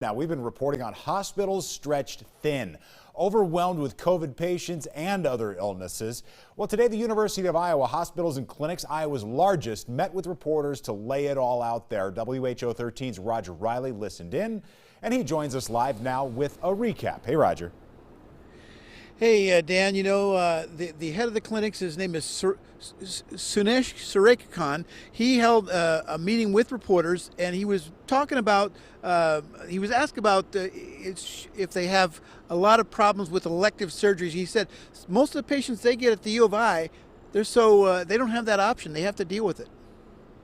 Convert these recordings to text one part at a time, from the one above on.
Now, we've been reporting on hospitals stretched thin, overwhelmed with COVID patients and other illnesses. Well, today, the University of Iowa Hospitals and Clinics, Iowa's largest, met with reporters to lay it all out there. WHO 13's Roger Riley listened in, and he joins us live now with a recap. Hey, Roger. Hey, Dan, the head of the clinics, his name is Sunesh Surakikan. He held a meeting with reporters, and he was talking about, he was asked about if they have a lot of problems with elective surgeries. He said most of the patients they get at the U of I, they don't have that option. They have to deal with it.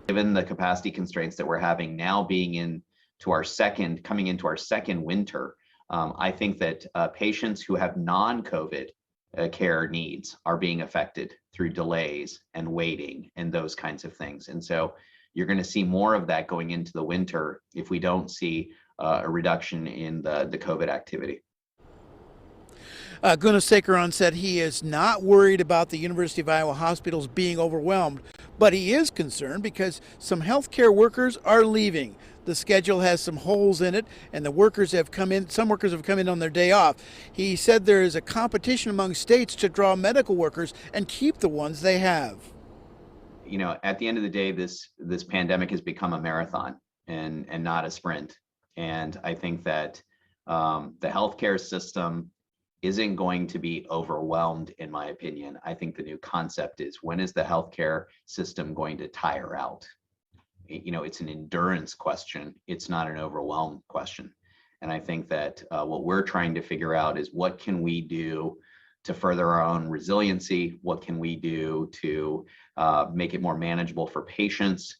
Given the capacity constraints that we're having now, coming into our second winter, I think that patients who have non-COVID care needs are being affected through delays and waiting and those kinds of things. And so you're going to see more of that going into the winter if we don't see a reduction in the COVID activity. Gunasekharan said he is not worried about the University of Iowa hospitals being overwhelmed, but he is concerned because some healthcare workers are leaving. The schedule has some holes in it, and some workers have come in on their day off. He said there is a competition among states to draw medical workers and keep the ones they have. You know, at the end of the day, this pandemic has become a marathon and not a sprint. And I think that the healthcare system isn't going to be overwhelmed, in my opinion. I think the new concept is, when is the healthcare system going to tire out? You know, it's an endurance question. It's not an overwhelm question. And I think that what we're trying to figure out is, what can we do to further our own resiliency? What can we do to make it more manageable for patients?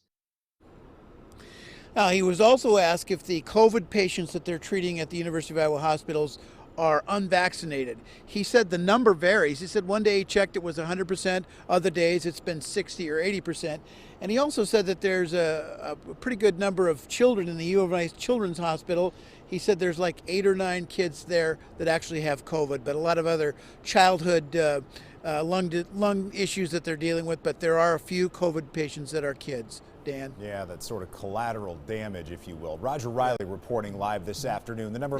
He was also asked if the COVID patients that they're treating at the University of Iowa hospitals are unvaccinated. He said the number varies. He said one day he checked, it was 100%, other days it's been 60 or 80%. And he also said that there's a pretty good number of children in the U of I Children's Hospital. He said there's like 8 or 9 kids there that actually have COVID, but a lot of other childhood lung issues that they're dealing with, but there are a few COVID patients that are kids. Dan? Yeah, that's sort of collateral damage, if you will. Roger Riley reporting live this afternoon. The number